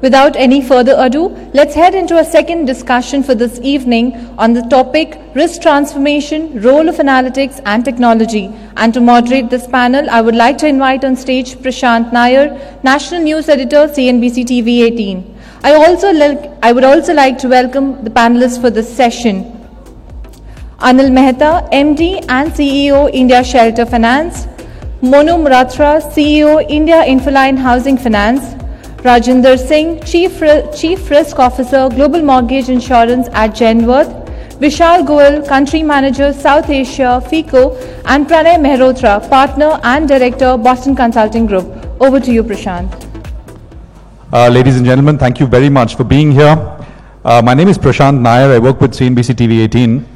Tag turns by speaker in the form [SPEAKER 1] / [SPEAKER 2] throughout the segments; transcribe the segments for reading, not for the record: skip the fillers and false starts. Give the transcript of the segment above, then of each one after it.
[SPEAKER 1] Without any further ado, let's head into a second discussion for this evening on the topic Risk Transformation, Role of Analytics and Technology. And to moderate this panel, I would like to invite on stage Prashant Nair, National News Editor, CNBC TV 18. I would also like to welcome the panelists for this session. Anil Mehta, MD and CEO, India Shelter Finance. Monu Muratra, CEO, India Infoline Housing Finance. Rajinder Singh, Chief Risk Officer, Global Mortgage Insurance at Genworth. Vishal Goel, Country Manager, South Asia, FICO. And Pranay Mehrotra, Partner and Director, Boston Consulting Group. Over to you, Prashant.
[SPEAKER 2] Ladies and gentlemen, thank you very much for being here. My name is Prashant Nair. I work with CNBC TV 18.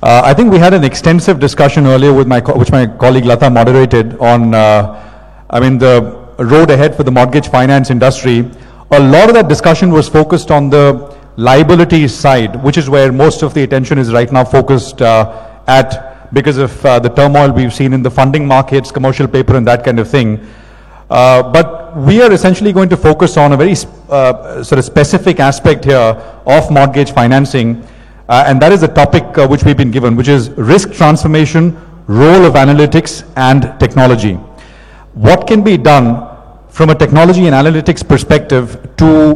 [SPEAKER 2] I think we had an extensive discussion earlier with which my colleague Lata moderated on, the road ahead for the mortgage finance industry. A lot of that discussion was focused on the liabilities side, which is where most of the attention is right now focused at because of the turmoil we've seen in the funding markets, commercial paper and that kind of thing. But we are essentially going to focus on a very sort of specific aspect here of mortgage financing. And that is the topic which we've been given, which is risk transformation, role of analytics and technology. What can be done from a technology and analytics perspective to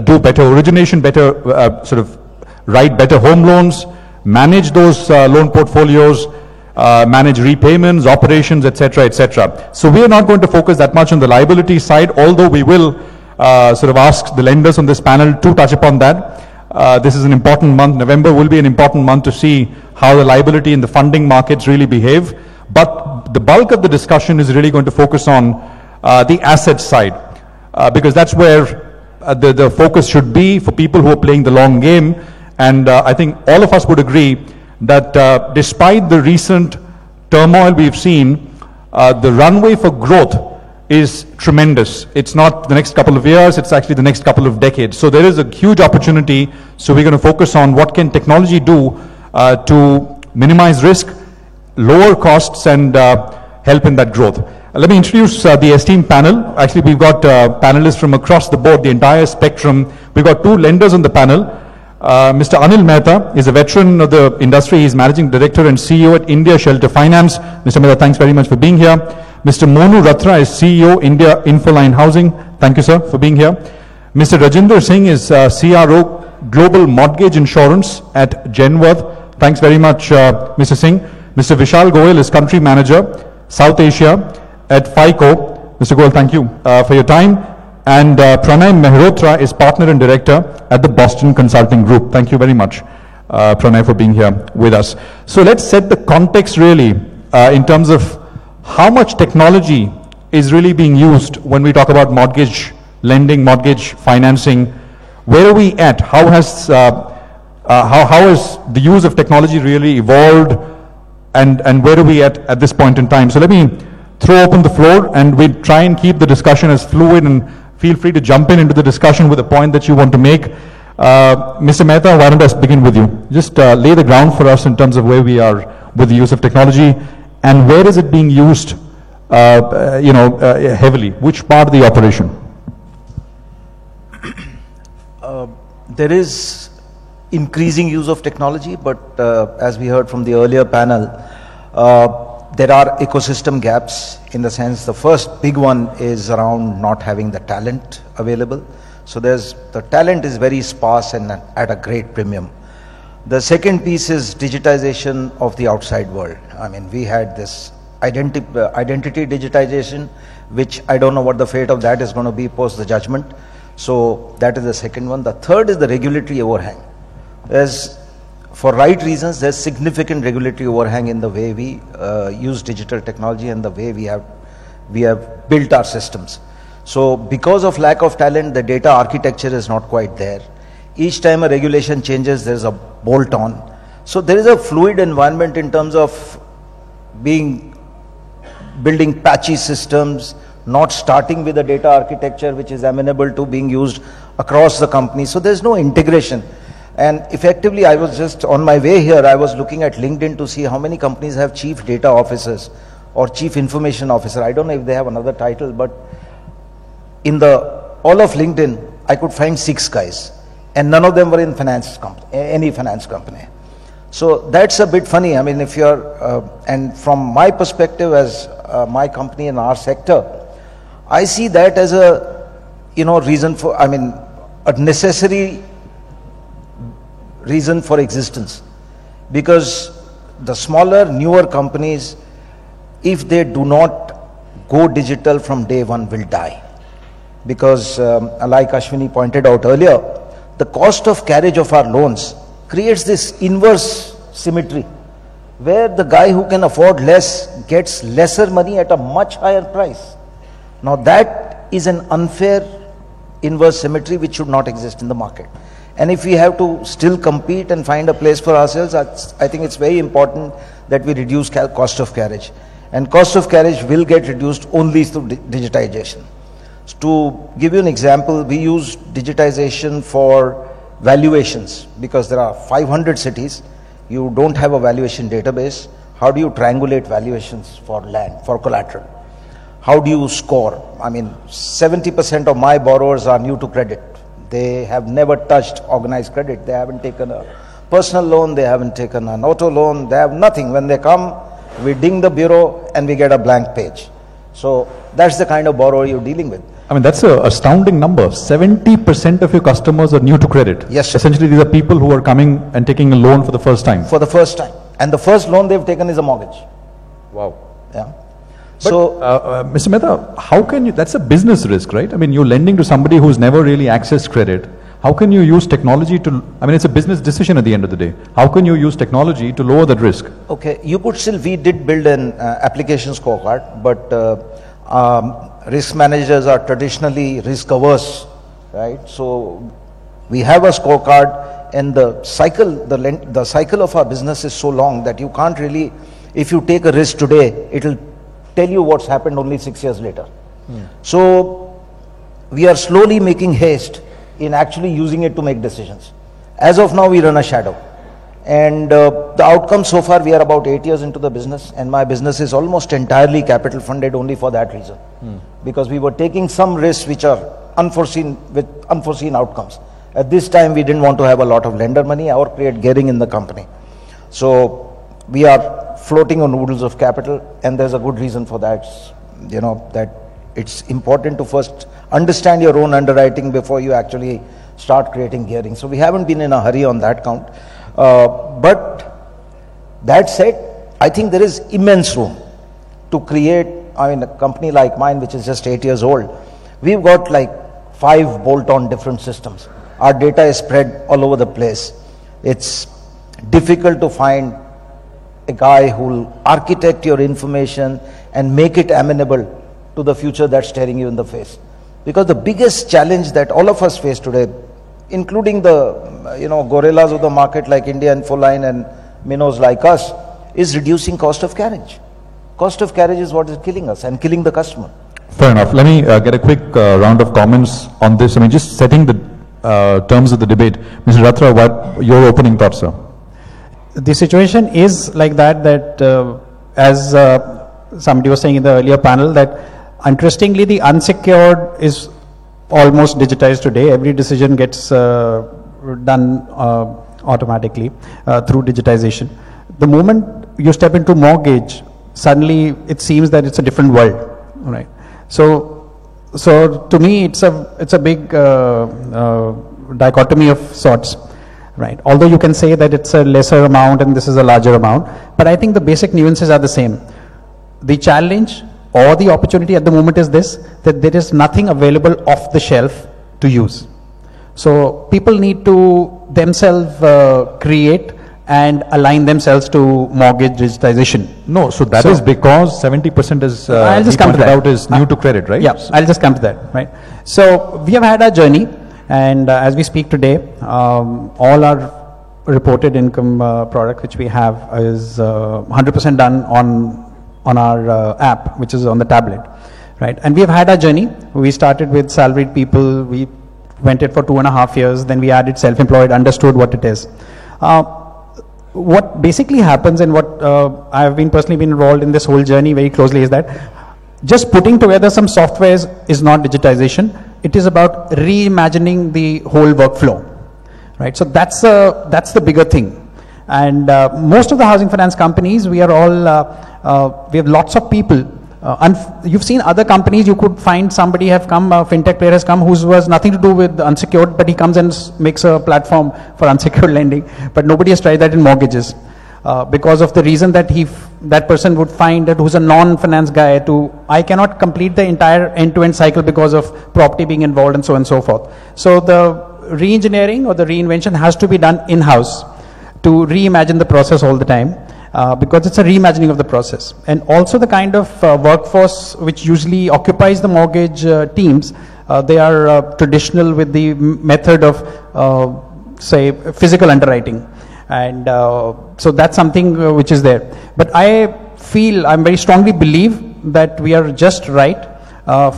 [SPEAKER 2] do better origination, better sort of write better home loans, manage those loan portfolios, manage repayments, operations, etc., etc. So we are not going to focus that much on the liability side, although we will sort of ask the lenders on this panel to touch upon that. This is an important month. November will be an important month to see how the liability in the funding markets really behave. But the bulk of the discussion is really going to focus on the asset side, because that's where the focus should be for people who are playing the long game. And I think all of us would agree that despite the recent turmoil we've seen, the runway for growth is tremendous. It's not the next couple of years, it's actually the next couple of decades. So there is a huge opportunity. So we're going to focus on what can technology do to minimize risk, lower costs and help in that growth. Let me introduce the esteemed panel. Actually, we've got panelists from across the board, the entire spectrum. We've got two lenders on the panel. Mr. Anil Mehta is a veteran of the industry. He's Managing Director and CEO at India Shelter Finance. Mr. Mehta, thanks very much for being here. Mr. Monu Ratra is CEO, India Infoline Housing. Thank you, sir, for being here. Mr. Rajinder Singh is CRO, Global Mortgage Insurance at Genworth. Thanks very much, Mr. Singh. Mr. Vishal Goel is Country Manager, South Asia at FICO. Mr. Goel, thank you for your time. And Pranay Mehrotra is Partner and Director at the Boston Consulting Group. Thank you very much, Pranay, for being here with us. So let's set the context really in terms of how much technology is really being used when we talk about mortgage lending, mortgage financing. Where are we at? How has the use of technology really evolved? And where are we at this point in time? So let me throw open the floor and we try and keep the discussion as fluid, and feel free to jump into the discussion with a point that you want to make. Mr. Mehta, why don't I begin with you? Just lay the ground for us in terms of where we are with the use of technology and where is it being used heavily? Which part of the operation?
[SPEAKER 3] There is increasing use of technology, but as we heard from the earlier panel, there are ecosystem gaps. In the sense, the first big one is around not having the talent available. So the talent is very sparse and at a great premium. The second piece is digitization of the outside world. I mean, we had this identity digitization, which I don't know what the fate of that is going to be post the judgment. So that is the second one. The third is the regulatory overhang. For right reasons, there's significant regulatory overhang in the way we use digital technology and the way we have built our systems. So because of lack of talent, the data architecture is not quite there. Each time a regulation changes, there's a bolt on. So there is a fluid environment in terms of building patchy systems, not starting with a data architecture which is amenable to being used across the company. So there's no integration. And effectively, I was just on my way here, I was looking at LinkedIn to see how many companies have chief data officers or chief information officer. I don't know if they have another title, but in all of LinkedIn, I could find 6 guys, and none of them were in any finance company. So that's a bit funny. I mean, if you're, and from my perspective as my company in our sector, I see that as a, reason for, I mean, a necessary reason for existence. Because the smaller, newer companies, if they do not go digital from day one, will die. Because like Ashwini pointed out earlier, the cost of carriage of our loans creates this inverse symmetry, where the guy who can afford less gets lesser money at a much higher price. Now that is an unfair inverse symmetry which should not exist in the market. And if we have to still compete and find a place for ourselves, I think it's very important that we reduce cost of carriage. And cost of carriage will get reduced only through digitization. So to give you an example, we use digitization for valuations, because there are 500 cities. You don't have a valuation database. How do you triangulate valuations for land, for collateral? How do you score? I mean, 70% of my borrowers are new to credit. They have never touched organized credit. They haven't taken a personal loan. They haven't taken an auto loan. They have nothing. When they come, we ding the bureau and we get a blank page. So that's the kind of borrower you're dealing with.
[SPEAKER 2] I mean, that's an astounding number. 70% of your customers are new to credit.
[SPEAKER 3] Yes, sir.
[SPEAKER 2] Essentially, these are people who are coming and taking a loan for the first time.
[SPEAKER 3] For the first time. And the first loan they've taken is a mortgage.
[SPEAKER 2] Wow.
[SPEAKER 3] Yeah.
[SPEAKER 2] But,
[SPEAKER 3] so,
[SPEAKER 2] Mr. Mehta, how can you, that's a business risk, right? I mean, you're lending to somebody who's never really accessed credit. How can you use technology to, I mean, it's a business decision at the end of the day. How can you use technology to lower that risk?
[SPEAKER 3] okay, you could still, we did build an application scorecard, but risk managers are traditionally risk averse, right? So we have a scorecard, and the cycle of our business is so long that you can't really, if you take a risk today, it'll tell you what's happened only 6 years later. So we are slowly making haste in actually using it to make decisions. As of now, we run a shadow. And the outcome so far, we are about 8 years into the business, and my business is almost entirely capital funded only for that reason. Because we were taking some risks which are unforeseen, with unforeseen outcomes. At this time, we didn't want to have a lot of lender money or create gearing in the company. So we are floating on noodles of capital, and there's a good reason for that. That it's important to first understand your own underwriting before you actually start creating gearing. So we haven't been in a hurry on that count. But that said, I think there is immense room to create, I mean, a company like mine, which is just 8 years old, we've got like 5 bolt-on different systems. Our data is spread all over the place. It's difficult to find a guy who will architect your information and make it amenable to the future that's staring you in the face. Because the biggest challenge that all of us face today, including the gorillas of the market like India and Infoline and minnows like us, is reducing cost of carriage. Cost of carriage is what is killing us and killing the customer.
[SPEAKER 2] Fair enough. Let me get a quick round of comments on this. I mean, just setting the terms of the debate. Mr. Ratra, what your opening thoughts, sir?
[SPEAKER 4] The situation is like that as somebody was saying in the earlier panel, that interestingly the unsecured is almost digitized today. Every decision gets done automatically through digitization. The moment you step into mortgage, suddenly it seems that it's a different world, right? So to me, it's a big dichotomy of sorts, right? Although you can say that it's a lesser amount and this is a larger amount, but I think the basic nuances are the same. The challenge or the opportunity at the moment is this, that there is nothing available off the shelf to use. So people need to themselves create and align themselves to mortgage digitization.
[SPEAKER 2] No, so that is because 70% is,
[SPEAKER 4] I'll just come to that.
[SPEAKER 2] Out is new to credit, right?
[SPEAKER 4] Yeah, I'll just come to that, right? So we have had our journey, and as we speak today, all our reported income product which we have is 100% done on our app, which is on the tablet, right? And we have had our journey. We started with salaried people. We went it for 2.5 years. Then we added self-employed, understood what it is. What basically happens, and what I have personally been involved in this whole journey very closely, is that just putting together some softwares is not digitization. it is about reimagining the whole workflow, right? So that's the bigger thing. And most of the housing finance companies, we are all, we have lots of people. You've seen other companies, you could find somebody have come, a fintech player has come who was nothing to do with unsecured, but he comes and makes a platform for unsecured lending, but nobody has tried that in mortgages. Because of the reason that that person would find that who's a non-finance guy I cannot complete the entire end-to-end cycle because of property being involved and so on and so forth. So the re-engineering or the reinvention has to be done in-house to reimagine the process all the time. Because it's a reimagining of the process. And also the kind of workforce which usually occupies the mortgage teams, they are traditional with the method of, say, physical underwriting. And so that's something which is there. But I very strongly believe that we are just right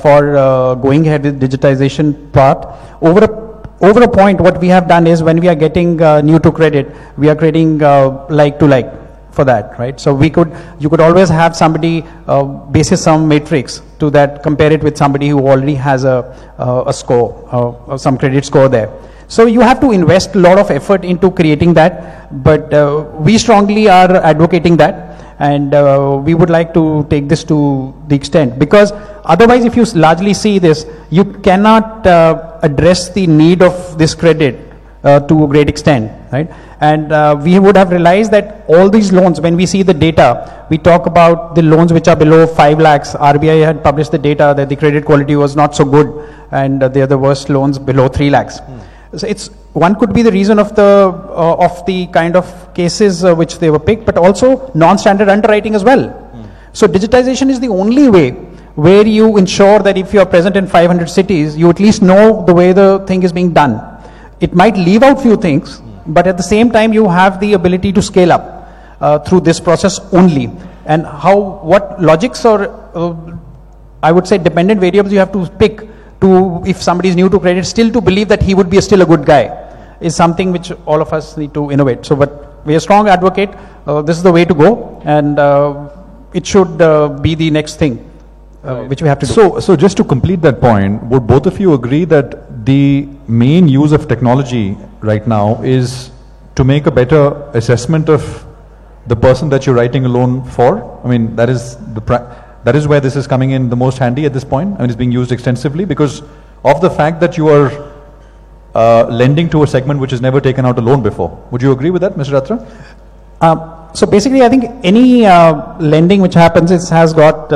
[SPEAKER 4] for going ahead with digitization part. Over a point, what we have done is when we are getting new to credit, we are creating like to like for that, right? So you could always have somebody basis some matrix to that, compare it with somebody who already has a score, some credit score there. So you have to invest a lot of effort into creating that, but we strongly are advocating that, and we would like to take this to the extent, because otherwise if you largely see this, you cannot address the need of this credit to a great extent, right? And we would have realized that all these loans, when we see the data, we talk about the loans which are below 5 lakhs. RBI had published the data that the credit quality was not so good, and they are the worst loans below 3 lakhs. So one could be the reason of the kind of cases which they were picked, but also non-standard underwriting as well. So digitization is the only way where you ensure that if you are present in 500 cities, you at least know the way the thing is being done. It might leave out few things, but at the same time you have the ability to scale up through this process only. And what logics or I would say dependent variables you have to pick to, if somebody is new to credit, still to believe that he would be still a good guy, is something which all of us need to innovate. So, but we are strong advocate, this is the way to go, and it should be the next thing which we have to do.
[SPEAKER 2] So just to complete that point, would both of you agree that the main use of technology right now is to make a better assessment of the person that you're writing a loan for? I mean, that is where this is coming in the most handy at this point. I mean, it's being used extensively because of the fact that you are lending to a segment which has never taken out a loan before. Would you agree with that, Mr. Ratra?
[SPEAKER 4] So basically, I think any lending which happens, it has got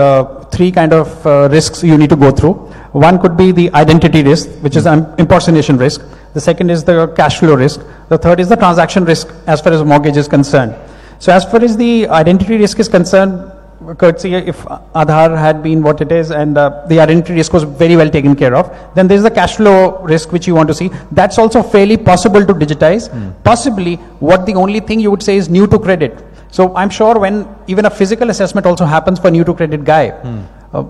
[SPEAKER 4] 3 kind of risks you need to go through. One could be the identity risk, which is an impersonation risk. The second is the cash flow risk. The third is the transaction risk as far as mortgage is concerned. So as far as the identity risk is concerned, courtesy if Aadhaar had been what it is and the identity risk was very well taken care of, then there is the cash flow risk which you want to see. That's also fairly possible to digitize. Possibly what the only thing you would say is new to credit. So I'm sure when even a physical assessment also happens for new to credit guy,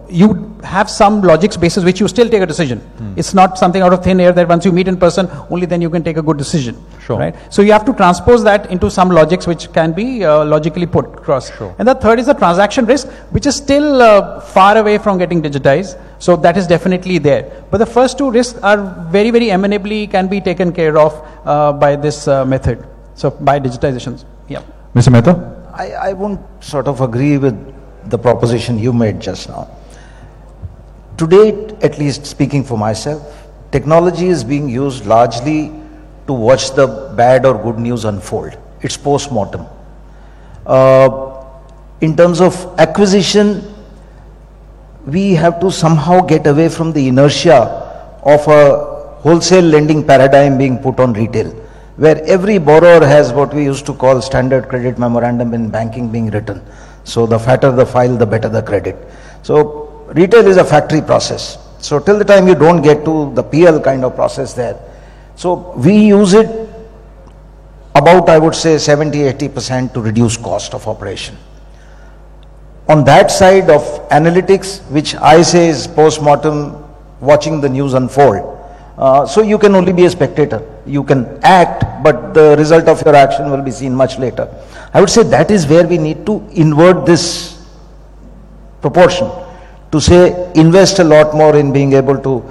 [SPEAKER 4] you have some logics basis which you still take a decision. It's not something out of thin air that once you meet in person, only then you can take a good decision.
[SPEAKER 2] Sure.
[SPEAKER 4] Right? So you have to transpose that into some logics which can be logically put across.
[SPEAKER 2] Sure.
[SPEAKER 4] And the third is the transaction risk, which is still far away from getting digitized. So that is definitely there. But the first 2 risks are very, very amenably can be taken care of by this method. So by digitizations. Yeah.
[SPEAKER 2] Mr. Mehta?
[SPEAKER 3] I won't sort of agree with the proposition you made just now. Today, at least speaking for myself, technology is being used largely to watch the bad or good news unfold. It's post-mortem. In terms of acquisition, we have to somehow get away from the inertia of a wholesale lending paradigm being put on retail, where every borrower has what we used to call standard credit memorandum in banking being written. So the fatter the file, the better the credit. So retail is a factory process. So till the time you don't get to the PL kind of process there. So we use it about, I would say, 70-80% to reduce cost of operation. On that side of analytics, which I say is post-mortem, watching the news unfold. So you can only be a spectator. You can act, but the result of your action will be seen much later. I would say that is where we need to invert this proportion, to say invest a lot more in being able to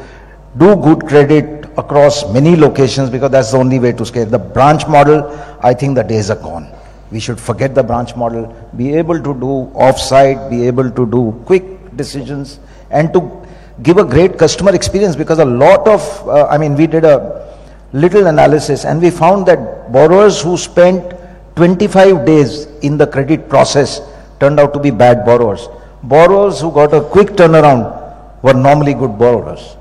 [SPEAKER 3] do good credit across many locations, because that's the only way to scale. The branch model, I think the days are gone. We should forget the branch model, be able to do off-site, be able to do quick decisions, and to give a great customer experience, because a lot of, we did a little analysis and we found that borrowers who spent 25 days in the credit process turned out to be bad borrowers. Borrowers who got a quick turnaround were normally good borrowers.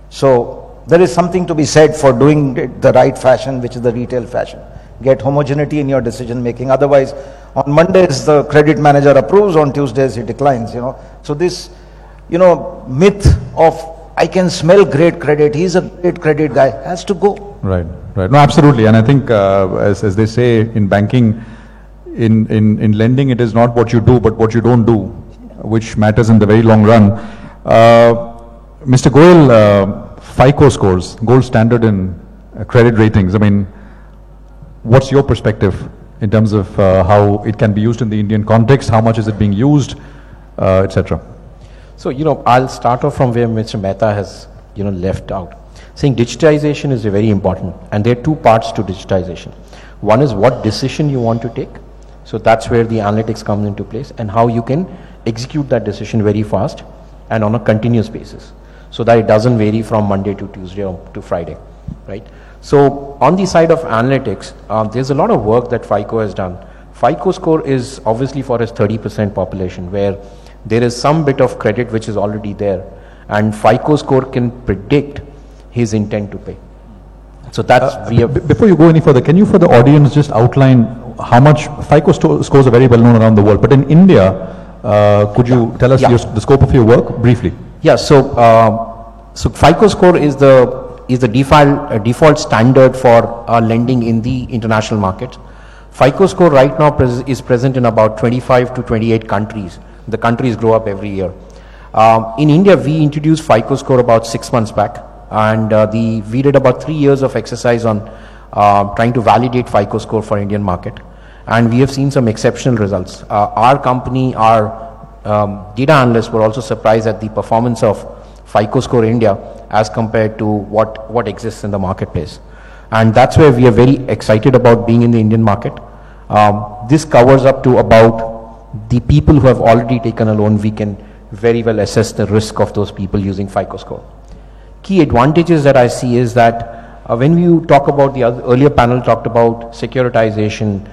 [SPEAKER 3] So there is something to be said for doing it the right fashion, which is the retail fashion. Get homogeneity in your decision making. Otherwise, on Mondays the credit manager approves, on Tuesdays he declines, So this, myth of I can smell great credit, he's a great credit guy, has to go.
[SPEAKER 2] Right. No, absolutely. And I think, as they say in banking, in lending, it is not what you do, but what you don't do, which matters in the very long run. Mr. Goyal, FICO scores, gold standard in credit ratings. What's your perspective in terms of how it can be used in the Indian context? How much is it being used, etc.?
[SPEAKER 5] So, I'll start off from where Mr. Mehta has, left out. Saying digitization is very important, and there are two parts to digitization. One is what decision you want to take. So that's where the analytics comes into place, and how you can execute that decision very fast and on a continuous basis, so that it doesn't vary from Monday to Tuesday or to Friday, right? So on the side of analytics, there's a lot of work that FICO has done. FICO score is obviously for its 30% population, where there is some bit of credit which is already there, and FICO score can predict his intent to pay. So that's
[SPEAKER 2] before you go any further, can you for the audience just outline how much FICO scores are very well known around the world, but in India, could you tell us the scope of your work briefly?
[SPEAKER 5] Yeah, so FICO score is the default standard for lending in the international market. FICO score right now is present in about 25 to 28 countries. The countries grow up every year. In India, we introduced FICO score about 6 months back, and we did about 3 years of exercise on trying to validate FICO score for Indian market, and we have seen some exceptional results. Our company, our data analysts were also surprised at the performance of FICO score India as compared to what exists in the marketplace, and that's where we are very excited about being in the Indian market. This covers up to about the people who have already taken a loan. We can very well assess the risk of those people using FICO score. Key advantages that I see is that when you talk about the earlier panel talked about securitization,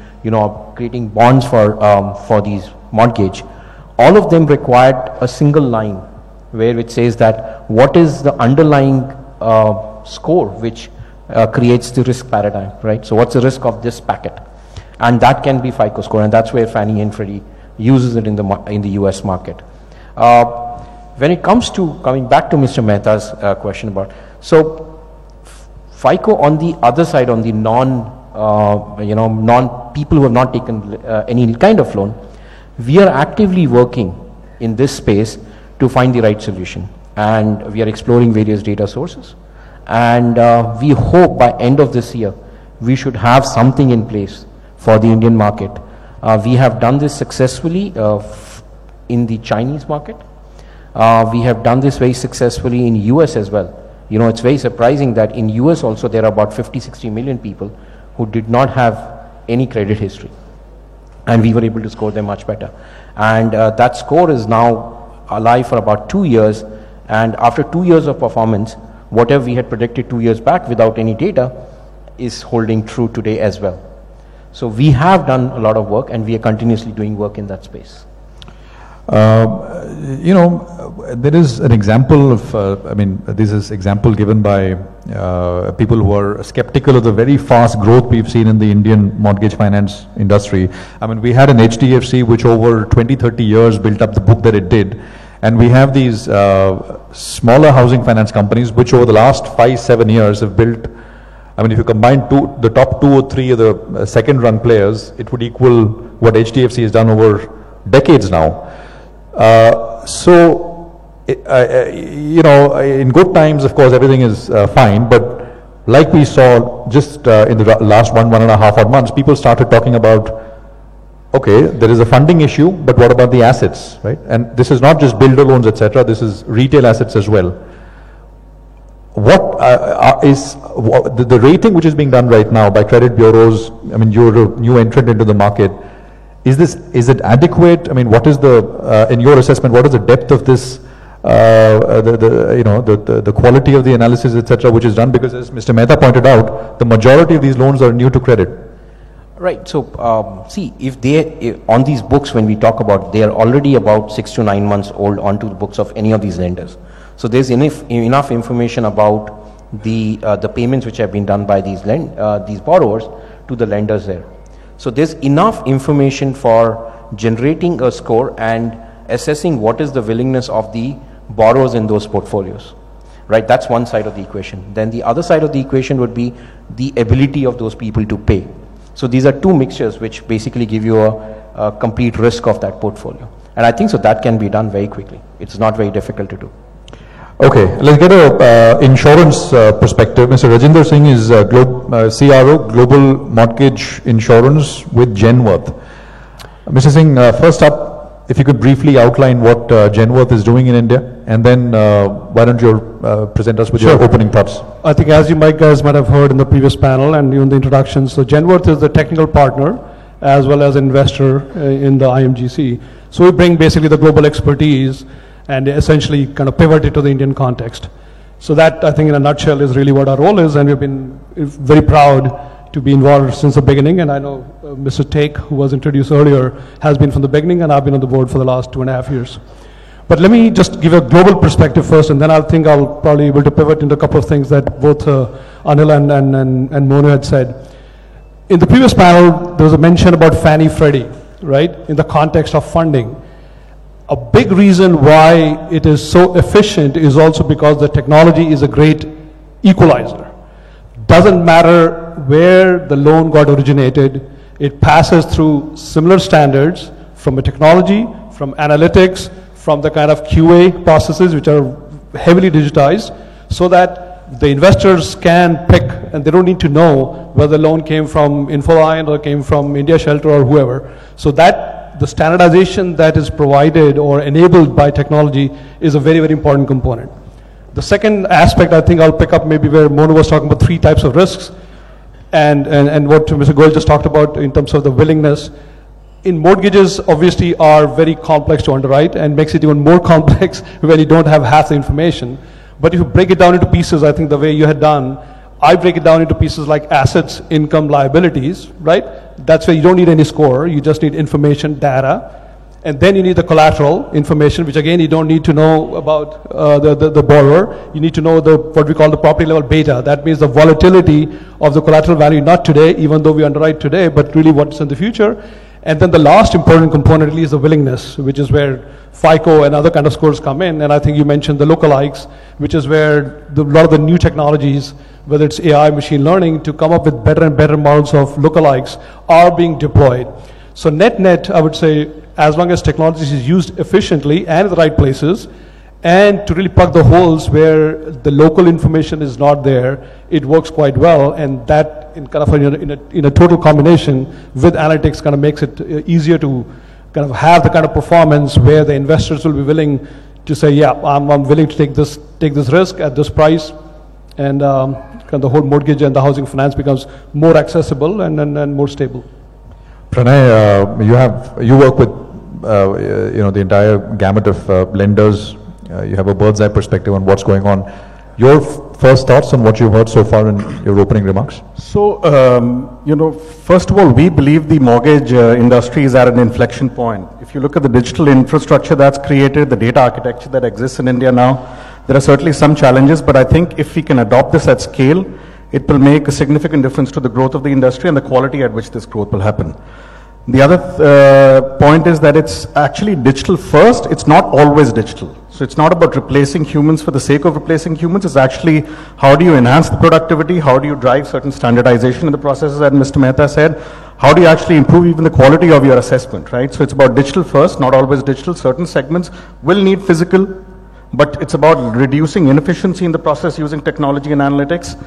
[SPEAKER 5] creating bonds for these mortgage, all of them required a single line where it says that what is the underlying score which creates the risk paradigm, right? So what's the risk of this packet? And that can be FICO score, and that's where Fannie and Freddie uses it in the US market. When it comes to coming back to Mr. Mehta's question about, so FICO on the other side, on the non people who have not taken any kind of loan, we are actively working in this space to find the right solution, and we are exploring various data sources, and we hope by end of this year we should have something in place for the Indian market. We have done this successfully in the Chinese market. We have done this very successfully in US as well. It's very surprising that in US also there are about 50-60 million people who did not have any credit history, and we were able to score them much better. And that score is now alive for about 2 years, and after 2 years of performance, whatever we had predicted 2 years back without any data is holding true today as well. So we have done a lot of work, and we are continuously doing work in that space.
[SPEAKER 2] There is an example of, this is example given by people who are skeptical of the very fast growth we've seen in the Indian mortgage finance industry. We had an HDFC which over 20-30 years built up the book that it did, and we have these smaller housing finance companies which over the last 5-7 years have built, if you combine the top 2 or 3 of the second run players, it would equal what HDFC has done over decades now. In good times, of course, everything is fine, but like we saw just in the last 1.5 odd months, people started talking about, okay, there is a funding issue, but what about the assets, right? And this is not just builder loans, etc. This is retail assets as well. the rating which is being done right now by credit bureaus? I mean, you're a new entrant into the market. Is it adequate? I mean, what is in your assessment, what is the depth of this, the quality of the analysis, etc., which is done? Because as Mr. Mehta pointed out, the majority of these loans are new to credit.
[SPEAKER 5] Right. So, see, if on these books, when we talk about, they are already about 6 to 9 months old onto the books of any of these lenders. So there's enough information about the payments which have been done by these borrowers to the lenders there. So there's enough information for generating a score and assessing what is the willingness of the borrowers in those portfolios. Right, that's one side of the equation. Then the other side of the equation would be the ability of those people to pay. So these are two mixtures which basically give you a complete risk of that portfolio. And I think so that can be done very quickly. It's not very difficult to do.
[SPEAKER 2] Okay, let's get a insurance perspective. Mr. Rajinder Singh is CRO, Global Mortgage Insurance with Genworth. Mr. Singh, first up, if you could briefly outline what Genworth is doing in India, and then why don't you present us with your opening thoughts?
[SPEAKER 6] I think as you guys might have heard in the previous panel and in the introduction, so Genworth is the technical partner as well as investor in the IMGC. So we bring basically the global expertise and essentially kind of pivot it to the Indian context. So that, I think in a nutshell, is really what our role is, and we've been very proud to be involved since the beginning. And I know Mr. Take, who was introduced earlier, has been from the beginning, and I've been on the board for the last 2.5 years. But let me just give a global perspective first, and then I'll probably be able to pivot into a couple of things that both Anil and Monu had said. In the previous panel, there was a mention about Fannie Freddie, right, in the context of funding. A big reason why it is so efficient is also because the technology is a great equalizer. Doesn't matter where the loan got originated, it passes through similar standards from a technology, from analytics, from the kind of QA processes which are heavily digitized, so that the investors can pick, and they don't need to know whether the loan came from Infoline or came from India Shelter or whoever. So that the standardization that is provided or enabled by technology is a very, very important component. The second aspect, I think I'll pick up maybe where Monu was talking about 3 types of risks, and what Mr. Goel just talked about in terms of the willingness. In mortgages, obviously, are very complex to underwrite and makes it even more complex when you don't have half the information. But if you break it down into pieces, I think the way you had done, I break it down into pieces like assets, income, liabilities, right? That's where you don't need any score, you just need information, data, and then you need the collateral information, which again, you don't need to know about the borrower. You need to know what we call the property level beta. That means the volatility of the collateral value, not today, even though we underwrite today, but really what's in the future. And then the last important component really is the willingness, which is where FICO and other kind of scores come in. And I think you mentioned the lookalikes, which is where a lot of the new technologies, whether it's AI, machine learning, to come up with better and better models of lookalikes are being deployed. So net, I would say, as long as technology is used efficiently and in the right places, and to really plug the holes where the local information is not there, it works quite well, and that in kind of in a total combination with analytics kind of makes it easier to kind of have the kind of performance where the investors will be willing to say, yeah, I'm willing to take this risk at this price, and kind of the whole mortgage and the housing finance becomes more accessible and more stable.
[SPEAKER 2] Pranay, you work with the entire gamut of lenders. You have a bird's eye perspective on what's going on. Your first thoughts on what you've heard so far in your opening remarks?
[SPEAKER 7] So, first of all, we believe the mortgage industry is at an inflection point. If you look at the digital infrastructure that's created, the data architecture that exists in India now, there are certainly some challenges, but I think if we can adopt this at scale, it will make a significant difference to the growth of the industry and the quality at which this growth will happen. The other point is that it's actually digital first. It's not always digital. So it's not about replacing humans for the sake of replacing humans. It's actually how do you enhance the productivity? How do you drive certain standardization in the processes, as Mr. Mehta said? How do you actually improve even the quality of your assessment, right? So it's about digital first, not always digital. Certain segments will need physical, but it's about reducing inefficiency in the process using technology and analytics.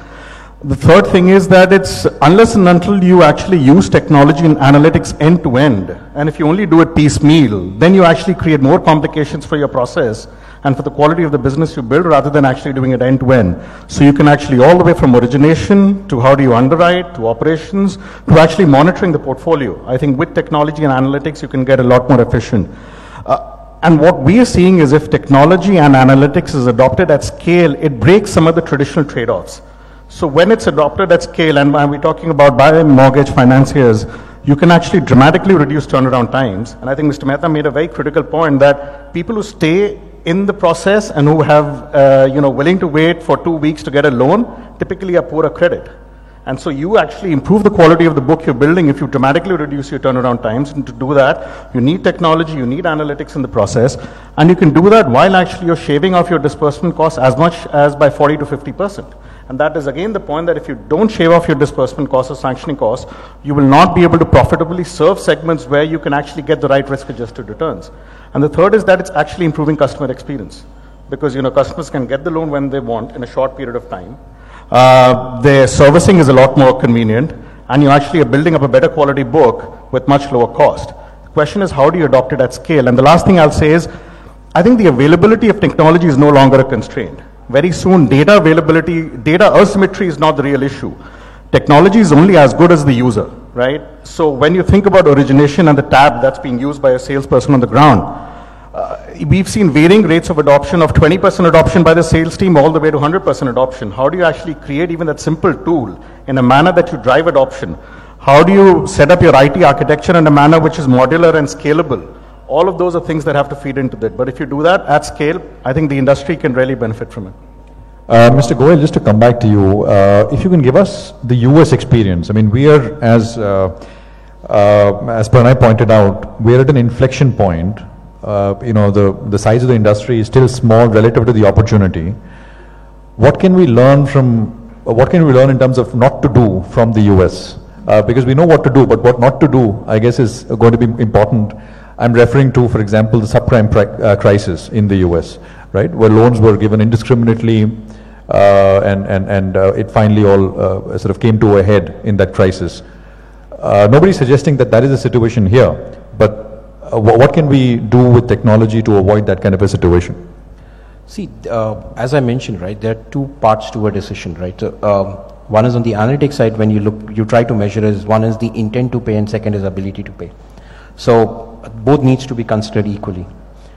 [SPEAKER 7] The third thing is that it's unless and until you actually use technology and analytics end to end, and if you only do it piecemeal, then you actually create more complications for your process and for the quality of the business you build rather than actually doing it end to end. So you can actually all the way from origination to how do you underwrite to operations to actually monitoring the portfolio. I think with technology and analytics you can get a lot more efficient. And what we are seeing is if technology and analytics is adopted at scale, it breaks some of the traditional trade-offs. So when it's adopted at scale, and we're talking about by mortgage financiers, you can actually dramatically reduce turnaround times. And I think Mr. Mehta made a very critical point that people who stay in the process and who have, willing to wait for 2 weeks to get a loan, typically are poorer credit. And so you actually improve the quality of the book you're building if you dramatically reduce your turnaround times. And to do that, you need technology, you need analytics in the process. And you can do that while actually you're shaving off your disbursement costs as much as by 40 to 50%. And that is again the point that if you don't shave off your disbursement costs or sanctioning costs, you will not be able to profitably serve segments where you can actually get the right risk-adjusted returns. And the third is that it's actually improving customer experience. Because customers can get the loan when they want in a short period of time. Their servicing is a lot more convenient, and you actually are building up a better quality book with much lower cost. The question is, how do you adopt it at scale? And the last thing I'll say is, I think the availability of technology is no longer a constraint. Very soon, data availability, data asymmetry is not the real issue. Technology is only as good as the user, right? So when you think about origination and the tab that's being used by a salesperson on the ground, we've seen varying rates of adoption of 20% adoption by the sales team all the way to 100% adoption. How do you actually create even that simple tool in a manner that you drive adoption? How do you set up your IT architecture in a manner which is modular and scalable? All of those are things that have to feed into that. But if you do that at scale, I think the industry can really benefit from it.
[SPEAKER 2] Mr. Goyal, just to come back to you, if you can give us the US experience. I mean, we are, as Pranay pointed out, we are at an inflection point. The size of the industry is still small relative to the opportunity. What can we learn in terms of not to do from the US? Because we know what to do, but what not to do, I guess, is going to be important. I'm referring to, for example, the subprime crisis in the US, right, where loans were given indiscriminately, and it finally all sort of came to a head in that crisis. Nobody's suggesting that that is the situation here, but what can we do with technology to avoid that kind of a situation?
[SPEAKER 5] See, as I mentioned, right, there are two parts to a decision, right? One is on the analytics side, when you try to measure is, one is the intent to pay and second is ability to pay. So both needs to be considered equally.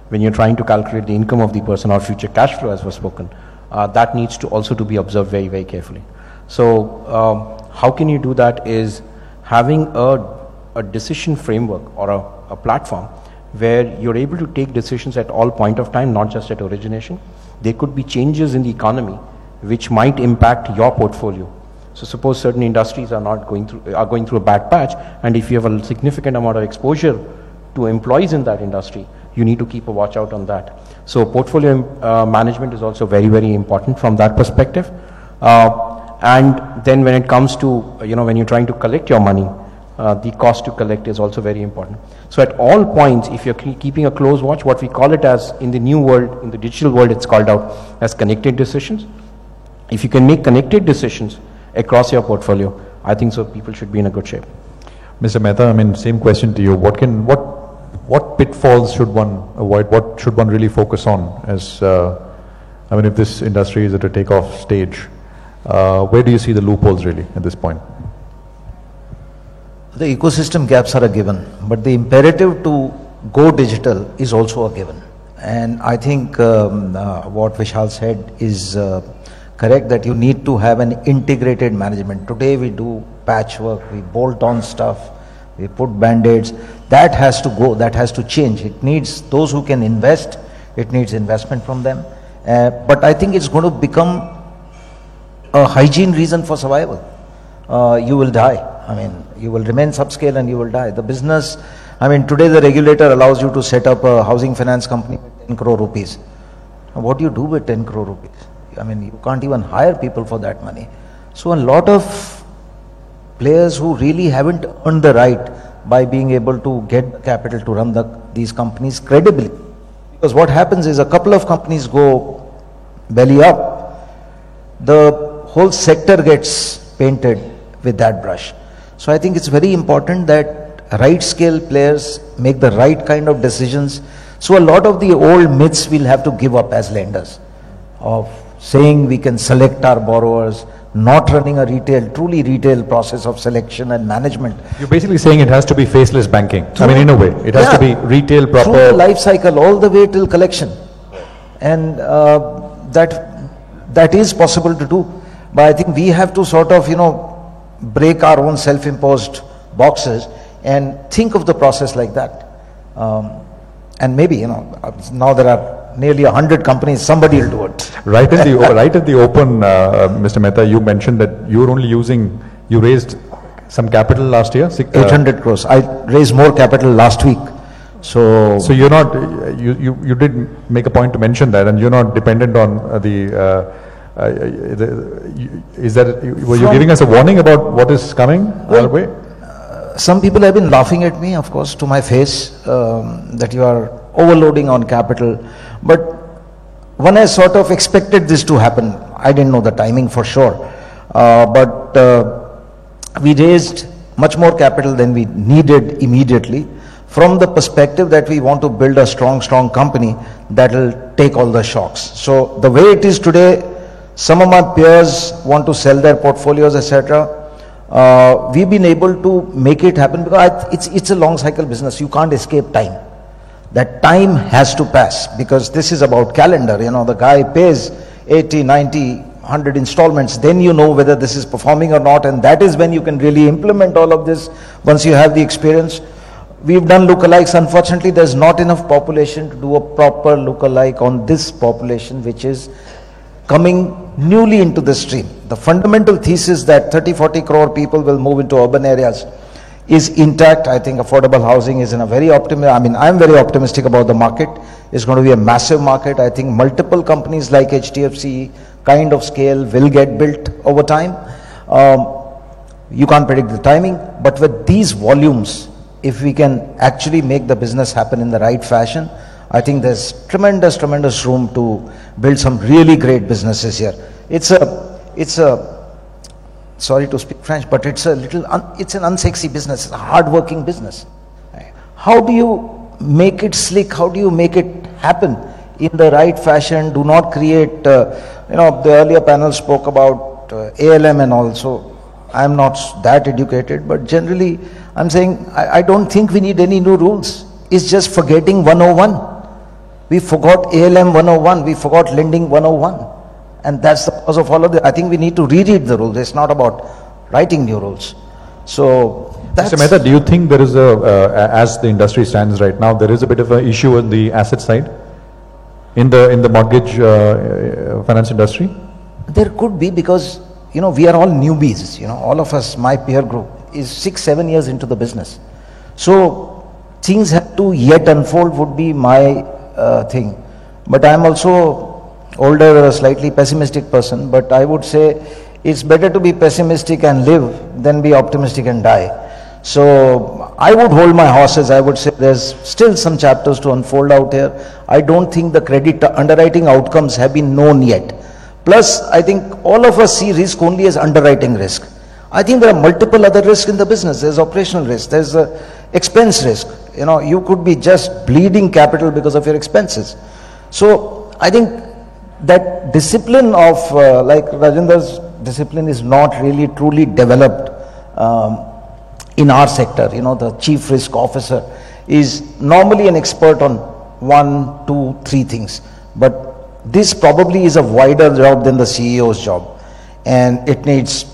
[SPEAKER 5] When you're trying to calculate the income of the person or future cash flow as was spoken, that needs to also to be observed very, very carefully. So how can you do that is having a decision framework or a platform where you're able to take decisions at all point of time, not just at origination. There could be changes in the economy which might impact your portfolio. So suppose certain industries are going through a bad patch, and if you have a significant amount of exposure to employees in that industry, you need to keep a watch out on that. So portfolio management is also very, very important from that perspective. And then when it comes to, when you're trying to collect your money, the cost to collect is also very important. So at all points, if you're keeping a close watch, what we call it as in the new world, in the digital world, it's called out as connected decisions. If you can make connected decisions across your portfolio, I think so people should be in a good shape.
[SPEAKER 2] Mr. Mehta, I mean, same question to you. What pitfalls should one avoid? What should one really focus on as, if this industry is at a takeoff stage, where do you see the loopholes really at this point?
[SPEAKER 3] The ecosystem gaps are a given, but the imperative to go digital is also a given. And I think what Vishal said is correct, that you need to have an integrated management. Today we do patchwork, we bolt on stuff, we put band-aids. That has to go, that has to change. It needs those who can invest, it needs investment from them. But I think it's going to become a hygiene reason for survival. You will die. You will remain subscale and you will die. The business, today the regulator allows you to set up a housing finance company with 10 crore rupees. Now, what do you do with 10 crore rupees? You can't even hire people for that money. So a lot of players who really haven't earned the right by being able to get capital to run these companies credibly. Because what happens is a couple of companies go belly up, the whole sector gets painted with that brush. So I think it's very important that right scale players make the right kind of decisions So a lot of the old myths we'll have to give up as lenders, of saying we can select our borrowers, not running a truly retail process of selection and management.
[SPEAKER 2] You're basically saying it has to be faceless banking. I mean, in a way, it has to be retail proper.
[SPEAKER 3] Through the life cycle, all the way till collection. And that is possible to do. But I think we have to sort of, break our own self-imposed boxes and think of the process like that. And maybe, now there are nearly 100 companies, somebody will do it.
[SPEAKER 2] Right at the open, Mr. Mehta, you mentioned that you raised some capital last year?
[SPEAKER 3] 800 crores. I raised more capital last week. So
[SPEAKER 2] you're not, you did make a point to mention that, and you're not dependent on were you giving us a warning about what is coming our way?
[SPEAKER 3] Some people have been laughing at me, of course, to my face, that you are overloading on capital. But one has sort of expected this to happen. I didn't know the timing for sure. But we raised much more capital than we needed immediately, from the perspective that we want to build a strong company that will take all the shocks. So the way it is today, some of my peers want to sell their portfolios, etc. We've been able to make it happen because it's a long cycle business. You can't escape time. That time has to pass, because this is about calendar. The guy pays 80, 90, 100 installments, then you know whether this is performing or not, and that is when you can really implement all of this once you have the experience. We've done lookalikes. Unfortunately, there's not enough population to do a proper lookalike on this population, which is coming newly into the stream. The fundamental thesis that 30-40 crore people will move into urban areas is intact. I think affordable housing is in a very I'm very optimistic about the market. It's going to be a massive market. I think multiple companies like HDFC kind of scale will get built over time. You can't predict the timing, but with these volumes, if we can actually make the business happen in the right fashion, I think there's tremendous room to build some really great businesses here. It's a sorry to speak French, but it's an unsexy business. It's a hard-working business. How do you make it slick? How do you make it happen in the right fashion? Do not create, the earlier panel spoke about ALM and all. So I'm not that educated, but generally I'm saying I don't think we need any new rules. It's just forgetting 101. We forgot ALM 101. We forgot lending 101. And that's the cause of all of this. I think we need to reread the rules. It's not about writing new rules. So that's...
[SPEAKER 2] Mr. Mehta, do you think there is as the industry stands right now, there is a bit of an issue on the asset side in the mortgage finance industry?
[SPEAKER 3] There could be, because, we are all newbies. All of us, my peer group, is 6-7 years into the business. So things have to yet unfold would be my thing. But I'm also older, a slightly pessimistic person, but I would say it's better to be pessimistic and live than be optimistic and die. So I would hold my horses. I would say there's still some chapters to unfold out here. I don't think the credit underwriting outcomes have been known yet. Plus, I think all of us see risk only as underwriting risk. I think there are multiple other risks in the business. There's operational risk, there's expense risk. You could be just bleeding capital because of your expenses. So I think that discipline of, like Rajendra's discipline is not really truly developed in our sector. The chief risk officer is normally an expert on 1, 2, 3 things. But this probably is a wider job than the CEO's job. And it needs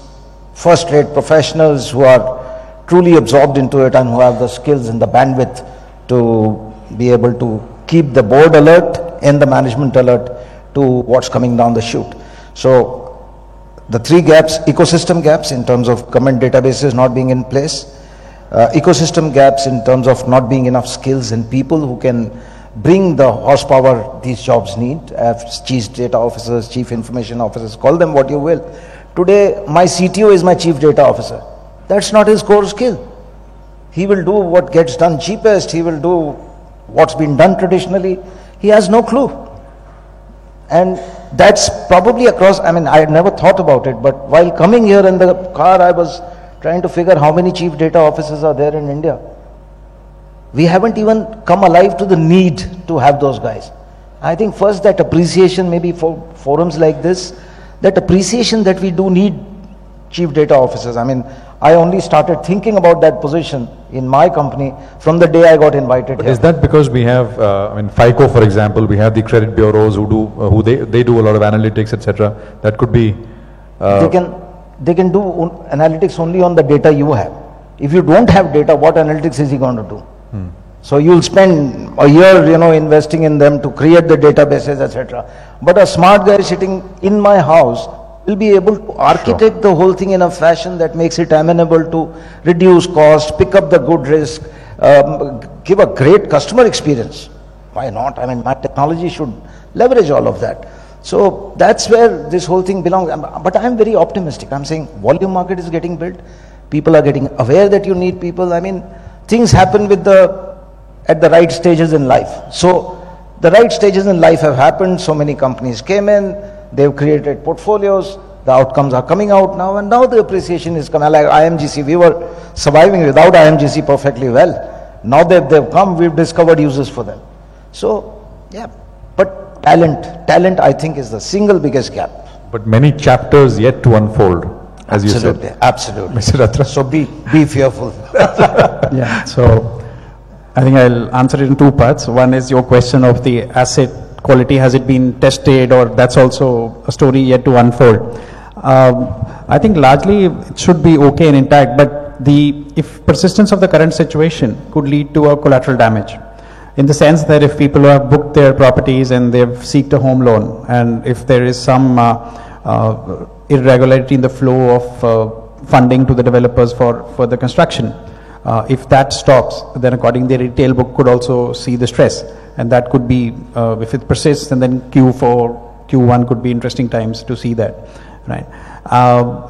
[SPEAKER 3] first-rate professionals who are truly absorbed into it and who have the skills and the bandwidth to be able to keep the board alert and the management alert to what's coming down the chute. So the 3 gaps: ecosystem gaps in terms of government databases not being in place, ecosystem gaps in terms of not being enough skills and people who can bring the horsepower these jobs need, as chief data officers, chief information officers, call them what you will. Today, my CTO is my chief data officer. That's not his core skill. He will do what gets done cheapest. He will do what's been done traditionally. He has no clue. And that's probably across, I had never thought about it, but while coming here in the car, I was trying to figure how many chief data officers are there in India. We haven't even come alive to the need to have those guys. I think first that appreciation, maybe for forums like this, that appreciation that we do need chief data officers. I mean, I only started thinking about that position in my company from the day I got invited here.
[SPEAKER 2] Is that because we have, I mean, FICO, for example, we have the credit bureaus who they do a lot of analytics, etc. That could be.
[SPEAKER 3] They can do analytics only on the data you have. If you don't have data, what analytics is he going to do? So you'll spend a year, investing in them to create the databases, etc. But a smart guy sitting in my house will be able to architect the whole thing in a fashion that makes it amenable to reduce cost, pick up the good risk, give a great customer experience. Why not? I mean, my technology should leverage all of that. So that's where this whole thing belongs. But I'm very optimistic. I'm saying volume market is getting built. People are getting aware that you need people. I mean, things happen at the right stages in life. So the right stages in life have happened. So many companies came in. They've created portfolios, the outcomes are coming out now, and now the appreciation is coming. Like IMGC, we were surviving without IMGC perfectly well. Now they've come, we've discovered uses for them. So, yeah, but talent I think is the single biggest gap.
[SPEAKER 2] But many chapters yet to unfold, as you said.
[SPEAKER 3] Absolutely.
[SPEAKER 2] Mr. Ratra.
[SPEAKER 3] So be fearful.
[SPEAKER 4] Yeah, so I think I'll answer it in two parts. One is your question of the asset quality, has it been tested, or that's also a story yet to unfold. I think largely it should be okay and intact, but if persistence of the current situation could lead to a collateral damage, in the sense that if people have booked their properties and they've sought a home loan, and if there is some irregularity in the flow of funding to the developers for the construction, if that stops, then accordingly the retail book could also see the stress. And that could be, if it persists, and then Q4, Q1 could be interesting times to see that, right?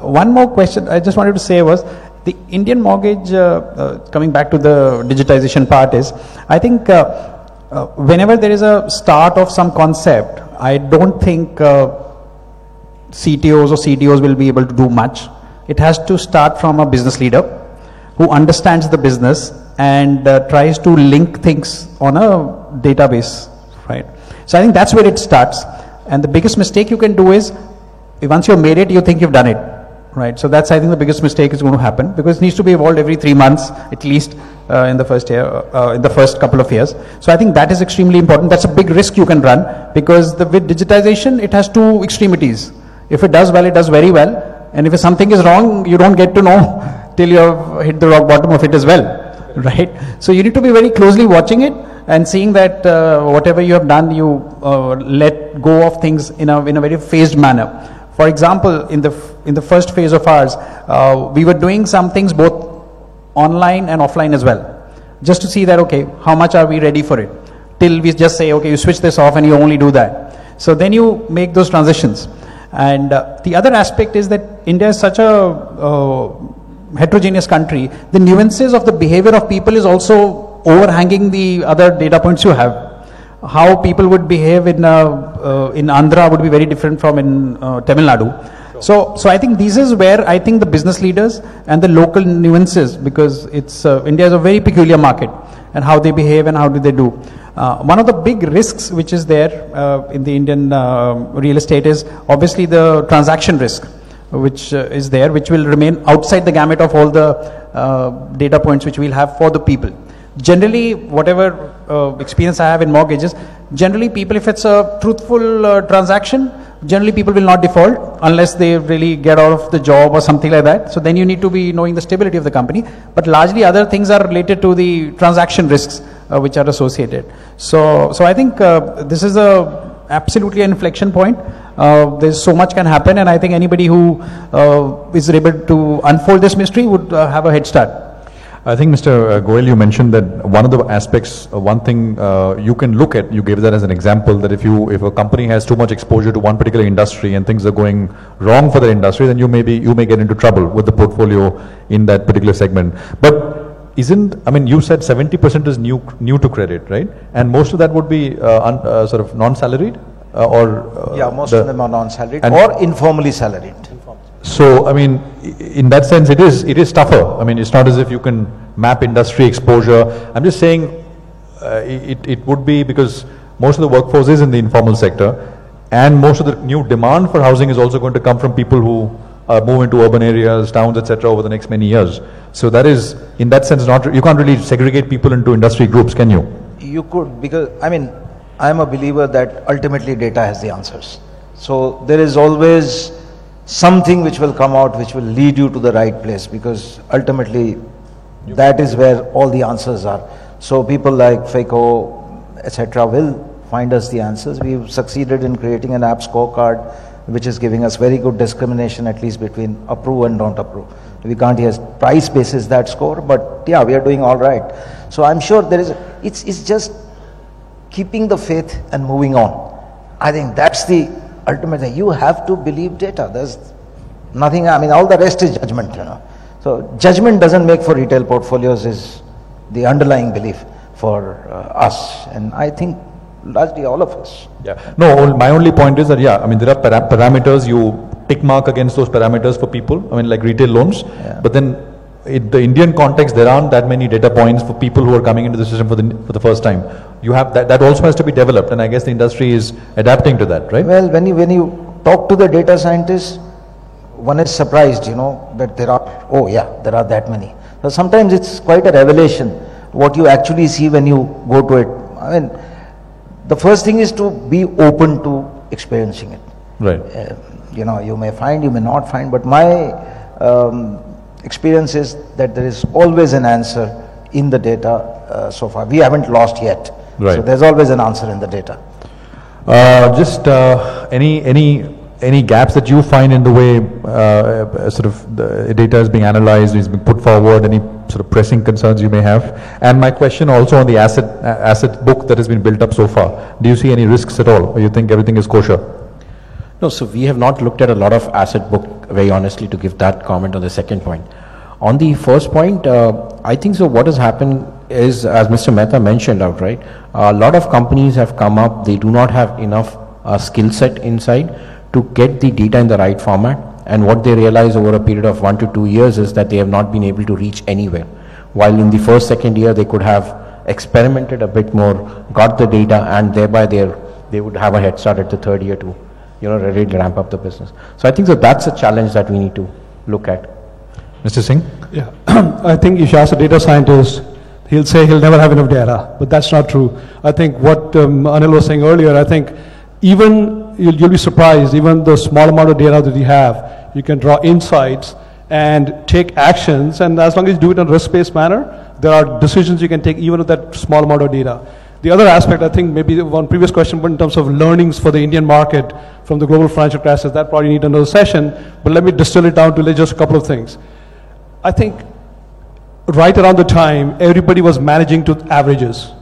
[SPEAKER 4] One more question I just wanted to say was, the Indian mortgage, coming back to the digitization part, is, I think whenever there is a start of some concept, I don't think CTOs or CDOs will be able to do much. It has to start from a business leader who understands the business and tries to link things on a database, right? So I think that's where it starts. And the biggest mistake you can do is, once you've made it, you think you've done it, right? So that's, I think, the biggest mistake is going to happen, because it needs to be evolved every 3 months, at least in the first year, in the first couple of years. So I think that is extremely important. That's a big risk you can run, because with digitization, it has two extremities. If it does well, it does very well. And if something is wrong, you don't get to know till you have hit the rock bottom of it as well. Right? So you need to be very closely watching it and seeing that whatever you have done, you let go of things in a very phased manner. For example, in the first phase of ours, we were doing some things both online and offline as well, just to see that, okay, how much are we ready for it? Till we just say, okay, you switch this off and you only do that. So then you make those transitions. And the other aspect is that India is such a heterogeneous country. The nuances of the behavior of people is also overhanging the other data points you have. How people would behave in Andhra would be very different from in Tamil Nadu. So I think this is where I think the business leaders and the local nuances, because it's India is a very peculiar market, and how they behave and how do they do. One of the big risks which is there in the Indian real estate is obviously the transaction risk, which is there, which will remain outside the gamut of all the data points which we'll have for the people. Generally, whatever experience I have in mortgages, generally people, if it's a truthful transaction, generally people will not default unless they really get out of the job or something like that. So then you need to be knowing the stability of the company. But largely other things are related to the transaction risks which are associated. So I think this is absolutely an inflection point. There's so much can happen, and I think anybody who is able to unfold this mystery would have a head start.
[SPEAKER 2] I think, Mr. Goel, you mentioned that one of the aspects, one thing you can look at, you gave that as an example, that if a company has too much exposure to one particular industry and things are going wrong for the industry, then you may get into trouble with the portfolio in that particular segment. But you said 70% is new to credit, right? And most of that would be sort of non-salaried?
[SPEAKER 3] Yeah, most of them are non-salaried or informally salaried.
[SPEAKER 2] So, I mean, in that sense, it is tougher. I mean, it's not as if you can map industry exposure. I'm just saying it would be because most of the workforce is in the informal sector, and most of the new demand for housing is also going to come from people who move into urban areas, towns, etc. over the next many years. So that is, in that sense, not, you can't really segregate people into industry groups, can you?
[SPEAKER 3] You could, because, I mean, I'm a believer that ultimately data has the answers. So there is always something which will come out which will lead you to the right place, because ultimately that is where all the answers are. So people like FICO, etc. will find us the answers. We've succeeded in creating an app scorecard which is giving us very good discrimination, at least between approve and don't approve. We can't use price basis that score, but yeah, we are doing all right. So I'm sure there is, it's just keeping the faith and moving on. I think that's the ultimate thing. You have to believe data. There's nothing, I mean, all the rest is judgment, you know. So judgment doesn't make for retail portfolios is the underlying belief for us, and I think largely all of us.
[SPEAKER 2] Yeah. No, my only point is that, yeah, I mean, there are parameters, you tick mark against those parameters for people, I mean, like retail loans, but then in the Indian context, there aren't that many data points for people who are coming into the system for the first time. You have that also has to be developed, and I guess the industry is adapting to that, right?
[SPEAKER 3] Well, when you talk to the data scientists, one is surprised, you know, that there are that many. So sometimes it's quite a revelation what you actually see when you go to it. I mean, the first thing is to be open to experiencing it.
[SPEAKER 2] Right.
[SPEAKER 3] You know, you may find, you may not find, but my experience is that there is always an answer in the data so far. We haven't lost yet.
[SPEAKER 2] Right.
[SPEAKER 3] So there's always an answer in the data.
[SPEAKER 2] Just any gaps that you find in the way sort of the data is being analyzed, is being put forward, any sort of pressing concerns you may have? And my question also on the asset book that has been built up so far, do you see any risks at all, or you think everything is kosher?
[SPEAKER 5] No, so we have not looked at a lot of asset book, very honestly, to give that comment on the second point. On the first point, I think so what has happened is, as Mr. Mehta mentioned outright, a lot of companies have come up, they do not have enough skill set inside to get the data in the right format, and what they realize over a period of 1 to 2 years is that they have not been able to reach anywhere. While in the first, second year they could have experimented a bit more, got the data, and thereby they would have a head start at the third year to, you know, really ramp up the business. So I think that that's a challenge that we need to look at.
[SPEAKER 2] Mr. Singh?
[SPEAKER 6] Yeah, I think if you ask a data scientist, he'll say he'll never have enough data, but that's not true. I think what Anil was saying earlier, I think even you'll be surprised, even the small amount of data that you have, you can draw insights and take actions, and as long as you do it in a risk-based manner, there are decisions you can take even with that small amount of data. The other aspect, I think maybe one previous question, but in terms of learnings for the Indian market from the global financial crisis, that probably need another session, but let me distill it down to just a couple of things. I think right around the time, everybody was managing to averages,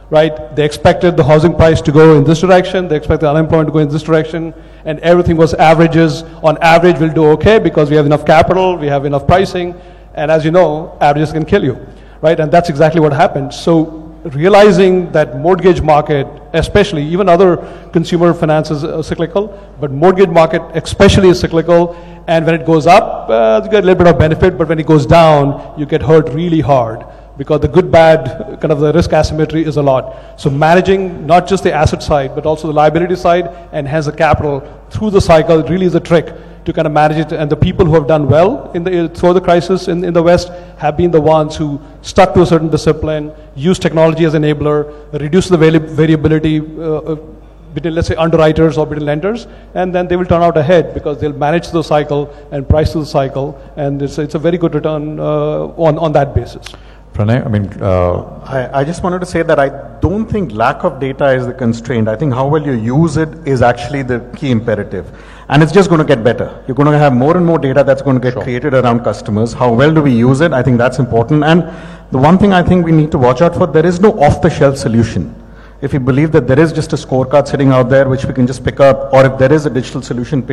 [SPEAKER 6] right? They expected the housing price to go in this direction, they expected unemployment to go in this direction, and everything was averages. On average, we'll do okay because we have enough capital, we have enough pricing, and as you know, averages can kill you, right? And that's exactly what happened. So realizing that mortgage market, especially, even other consumer finance is cyclical, but mortgage market especially is cyclical, and when it goes up, you get a little bit of benefit, but when it goes down, you get hurt really hard, because the good bad kind of the risk asymmetry is a lot. So managing not just the asset side, but also the liability side, and hence the capital through the cycle really is a trick to kind of manage it. And the people who have done well through the crisis in the West have been the ones who stuck to a certain discipline, used technology as an enabler, reduced the variability between, let's say, underwriters or between lenders, and then they will turn out ahead because they'll manage the cycle and price to the cycle, and it's a very good return on that basis.
[SPEAKER 2] Pranay, I mean,
[SPEAKER 7] I just wanted to say that I don't think lack of data is the constraint. I think how well you use it is actually the key imperative. And it's just going to get better. You're going to have more and more data that's going to get created around customers. How well do we use it? I think that's important. And the one thing I think we need to watch out for, there is no off-the-shelf solution. If we believe that there is just a scorecard sitting out there which we can just pick up, or if there is a digital solution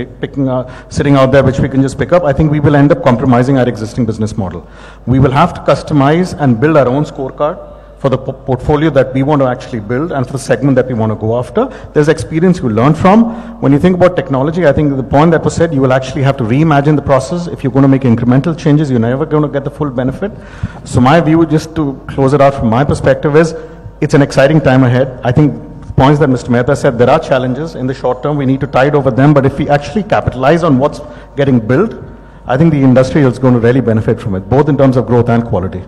[SPEAKER 7] sitting out there which we can just pick up, I think we will end up compromising our existing business model. We will have to customize and build our own scorecard for the portfolio that we want to actually build and for the segment that we want to go after. There's experience you learn from. When you think about technology, I think the point that was said, you will actually have to reimagine the process. If you're going to make incremental changes, you're never going to get the full benefit. So my view, just to close it out from my perspective, is it's an exciting time ahead. I think the points that Mr. Mehta said, there are challenges in the short term. We need to tide over them. But if we actually capitalize on what's getting built, I think the industry is going to really benefit from it, both in terms of growth and quality.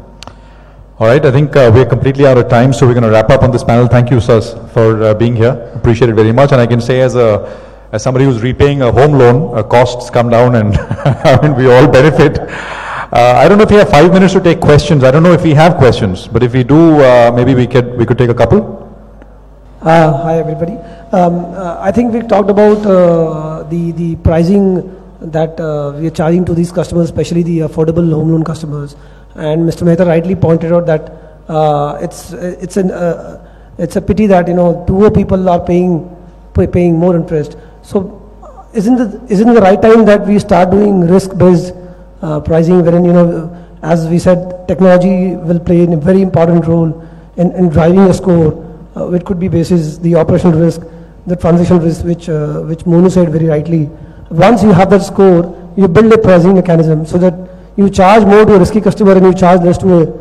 [SPEAKER 2] All right, I think we're completely out of time, so we're going to wrap up on this panel. Thank you, sirs, for being here. Appreciate it very much. And I can say as somebody who's repaying a home loan, costs come down and I mean, we all benefit. I don't know if we have 5 minutes to take questions. I don't know if we have questions, but if we do, maybe we could take a couple.
[SPEAKER 8] Hi, everybody. I think we talked about the pricing that we are charging to these customers, especially the affordable home loan customers. And Mr. Mehta rightly pointed out that it's a pity that poor people are paying more interest. So isn't the right time that we start doing risk-based pricing, wherein as we said, technology will play a very important role in driving a score, which could be basis the operational risk, the transition risk, which Monu said very rightly. Once you have that score, you build a pricing mechanism so that you charge more to a risky customer and you charge less to a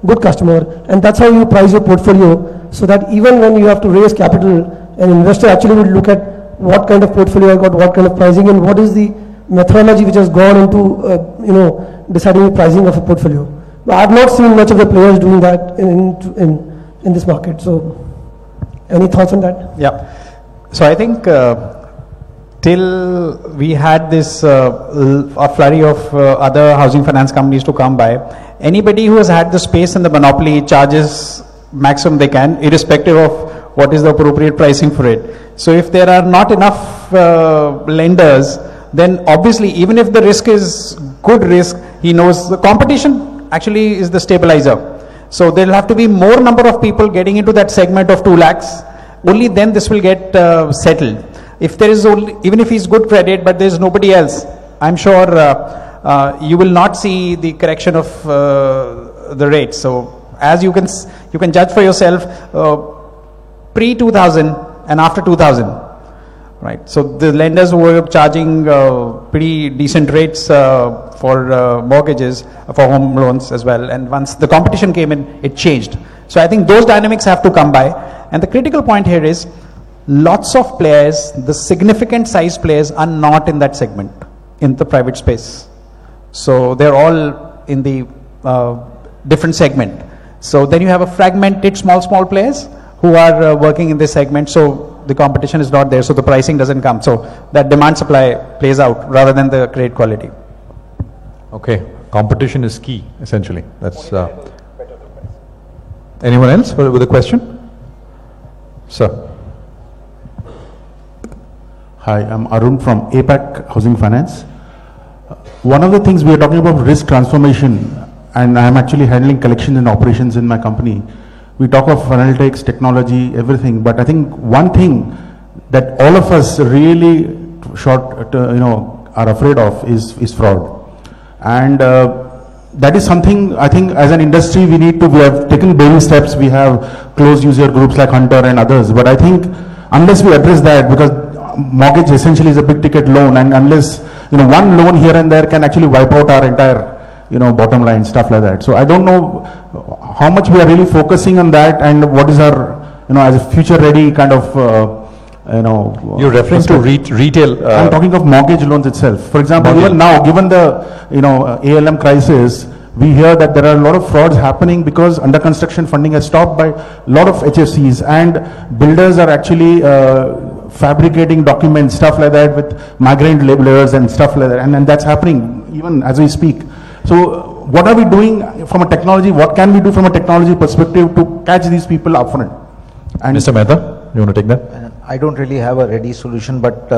[SPEAKER 8] good customer, and that's how you price your portfolio, so that even when you have to raise capital, an investor actually would look at what kind of portfolio I got, what kind of pricing, and what is the methodology which has gone into deciding the pricing of a portfolio. But I have not seen much of the players doing that in this market. So, any thoughts on that?
[SPEAKER 4] Yeah. So I think till we had this a flurry of other housing finance companies to come by, anybody who has had the space and the monopoly charges maximum they can, irrespective of what is the appropriate pricing for it. So if there are not enough lenders, then obviously even if the risk is good risk, he knows the competition actually is the stabilizer. So there will have to be more number of people getting into that segment of 2 lakhs. Only then this will get settled. If there is only, even if he's good credit, but there is nobody else, I'm sure you will not see the correction of the rates. So as you can judge for yourself, pre-2000 and after 2000, right? So the lenders who were charging pretty decent rates for mortgages, for home loans as well, and once the competition came in, it changed. So I think those dynamics have to come by, and the critical point here is lots of players, the significant size players, are not in that segment in the private space. So they're all in the different segment. So then you have a fragmented small players who are working in this segment. So the competition is not there, so the pricing doesn't come. So that demand supply plays out rather than the credit quality.
[SPEAKER 2] Okay, competition is key, essentially. That's. Anyone else with a question? Sir.
[SPEAKER 9] Hi, I'm Arun from APAC Housing Finance. One of the things we are talking about risk transformation, and I'm actually handling collections and operations in my company. We talk of analytics, technology, everything, but I think one thing that all of us really are afraid of is fraud. And that is something I think as an industry we have taken baby steps. We have closed user groups like Hunter and others, but I think unless we address that, because mortgage essentially is a big ticket loan, and unless one loan here and there can actually wipe out our entire bottom line, stuff like that. So I don't know how much we are really focusing on that, and what is our as a future ready kind of
[SPEAKER 2] You're referring to retail.
[SPEAKER 9] I'm talking of mortgage loans itself. For example, even now, given the ALM crisis, we hear that there are a lot of frauds happening because under construction funding has stopped by a lot of HFCs, and builders are actually fabricating documents, stuff like that, with migrant labelers and stuff like that, and that's happening even as we speak. So what are we doing from a technology, what can we do from a technology perspective to catch these people upfront? And
[SPEAKER 2] Mr. Mehta, you want to take that?
[SPEAKER 3] I don't really have a ready solution, but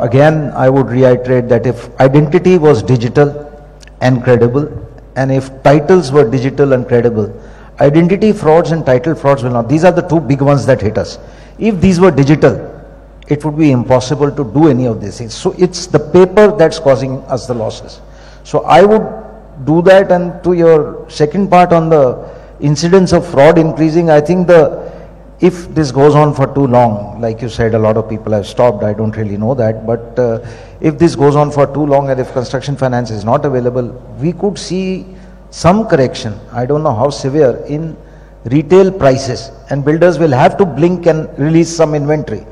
[SPEAKER 3] again, I would reiterate that if identity was digital and credible, and if titles were digital and credible, identity frauds and title frauds will not. These are the two big ones that hit us. If these were digital, it would be impossible to do any of these things. So it's the paper that's causing us the losses. So I would do that. And to your second part on the incidence of fraud increasing, I think if this goes on for too long, like you said, a lot of people have stopped, I don't really know that, but if this goes on for too long and if construction finance is not available, we could see some correction, I don't know how severe, in retail prices, and builders will have to blink and release some inventory.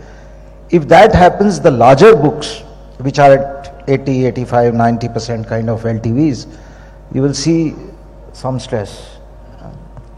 [SPEAKER 3] If that happens, the larger books, which are at 80, 85, 90% kind of LTVs, you will see some stress.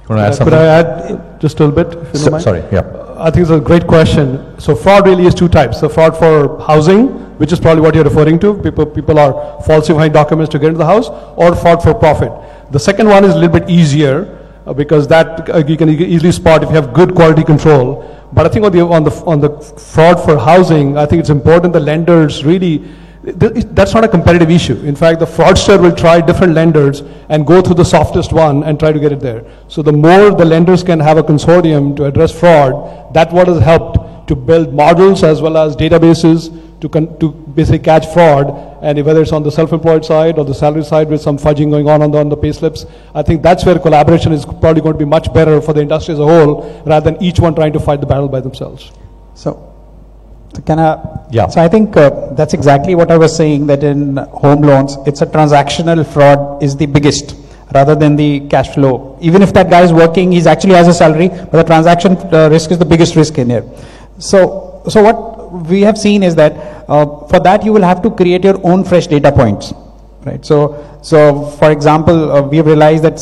[SPEAKER 2] Want to add
[SPEAKER 6] Could
[SPEAKER 2] something?
[SPEAKER 6] I add just a little bit? If you don't mind?
[SPEAKER 2] Sorry, yeah.
[SPEAKER 6] I think it's a great question. So fraud really is two types. The fraud for housing, which is probably what you're referring to. People are falsifying documents to get into the house, or fraud for profit. The second one is a little bit easier because that you can easily spot if you have good quality control. But I think on the fraud for housing, I think it's important the lenders really, that's not a competitive issue. In fact, the fraudster will try different lenders and go through the softest one and try to get it there. So the more the lenders can have a consortium to address fraud, that's what has helped to build models as well as databases to basically catch fraud. And whether it's on the self-employed side or the salary side with some fudging going on the pay slips, I think that's where collaboration is probably going to be much better for the industry as a whole, rather than each one trying to fight the battle by themselves.
[SPEAKER 4] So can I?
[SPEAKER 2] Yeah.
[SPEAKER 4] So I think that's exactly what I was saying, that in home loans, it's a transactional fraud is the biggest rather than the cash flow. Even if that guy is working, he actually has a salary, but the transaction risk is the biggest risk in here. So what we have seen is that for that you will have to create your own fresh data points, right? So for example, we have realized that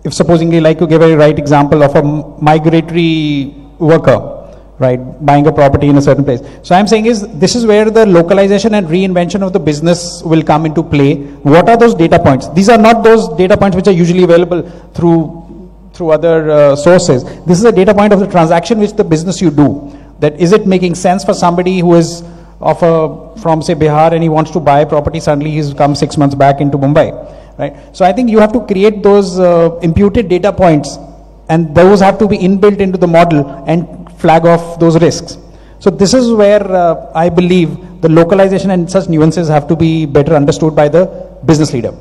[SPEAKER 4] if supposingly, like you gave a right example of a migratory worker, right, buying a property in a certain place. So I'm saying this is where the localization and reinvention of the business will come into play. What are those data points? These are not those data points which are usually available through other sources. This is a data point of the transaction which the business you do. That is it making sense for somebody who is from say Bihar and he wants to buy property, suddenly he's come 6 months back into Mumbai, right? So I think you have to create those imputed data points, and those have to be inbuilt into the model and flag off those risks. So this is where I believe the localization and such nuances have to be better understood by the business leader.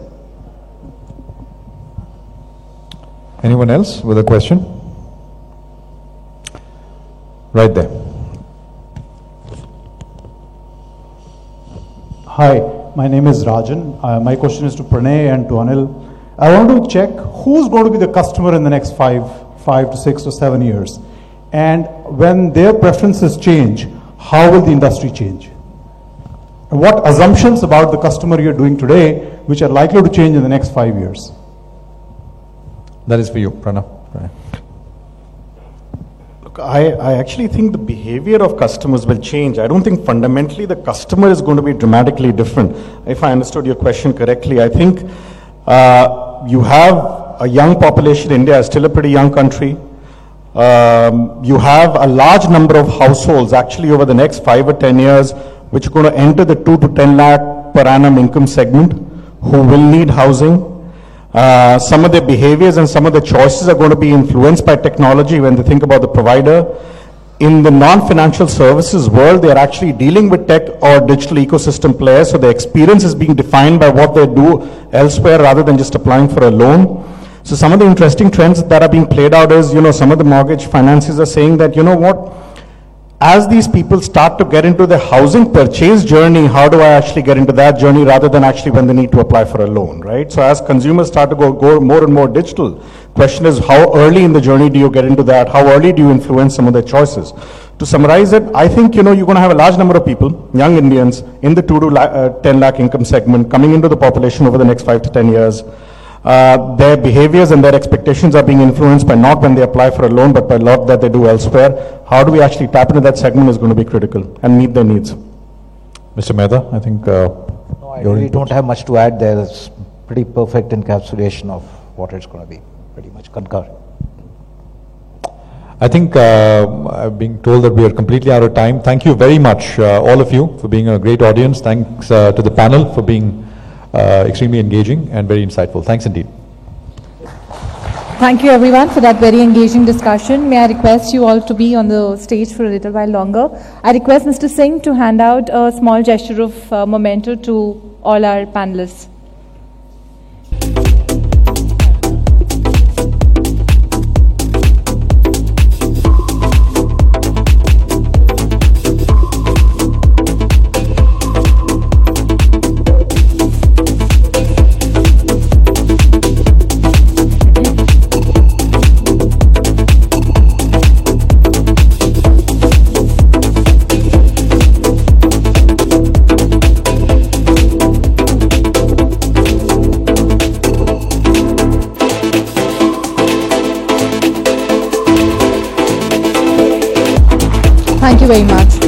[SPEAKER 2] Anyone else with a question? Right there.
[SPEAKER 9] Hi, my name is Rajan. My question is to Pranay and to Anil. I want to check who's going to be the customer in the next 5 to 6 to 7 years. And when their preferences change, how will the industry change? And what assumptions about the customer you're doing today, which are likely to change in the next 5 years?
[SPEAKER 2] That is for you, Pranav.
[SPEAKER 7] Look, I actually think the behavior of customers will change. I don't think fundamentally the customer is going to be dramatically different. If I understood your question correctly, I think you have a young population. India is still a pretty young country. You have a large number of households actually over the next 5 or 10 years which are going to enter the 2 to 10 lakh per annum income segment who will need housing. Some of their behaviors and some of the choices are going to be influenced by technology when they think about the provider. In the non-financial services world, they are actually dealing with tech or digital ecosystem players, so the experience is being defined by what they do elsewhere rather than just applying for a loan. So some of the interesting trends that are being played out is, some of the mortgage financiers are saying that, as these people start to get into the housing purchase journey, how do I actually get into that journey rather than actually when they need to apply for a loan, right? So as consumers start to go more and more digital, question is how early in the journey do you get into that? How early do you influence some of their choices? To summarize it, I think, you're going to have a large number of people, young Indians, in the 2 to 10 lakh income segment coming into the population over the next 5 to 10 years. Their behaviors and their expectations are being influenced by not when they apply for a loan, but by a lot that they do elsewhere. How do we actually tap into that segment is going to be critical and meet their needs.
[SPEAKER 2] Mr. Mehta, I think
[SPEAKER 3] No, I really don't have much to add there. It's pretty perfect encapsulation of what it's going to be. Pretty much concur.
[SPEAKER 2] I think I'm being told that we are completely out of time. Thank you very much, all of you, for being a great audience. Thanks to the panel for being extremely engaging and very insightful. Thanks indeed.
[SPEAKER 1] Thank you everyone for that very engaging discussion. May I request you all to be on the stage for a little while longer. I request Mr. Singh to hand out a small gesture of memento to all our panelists. Thank you very much.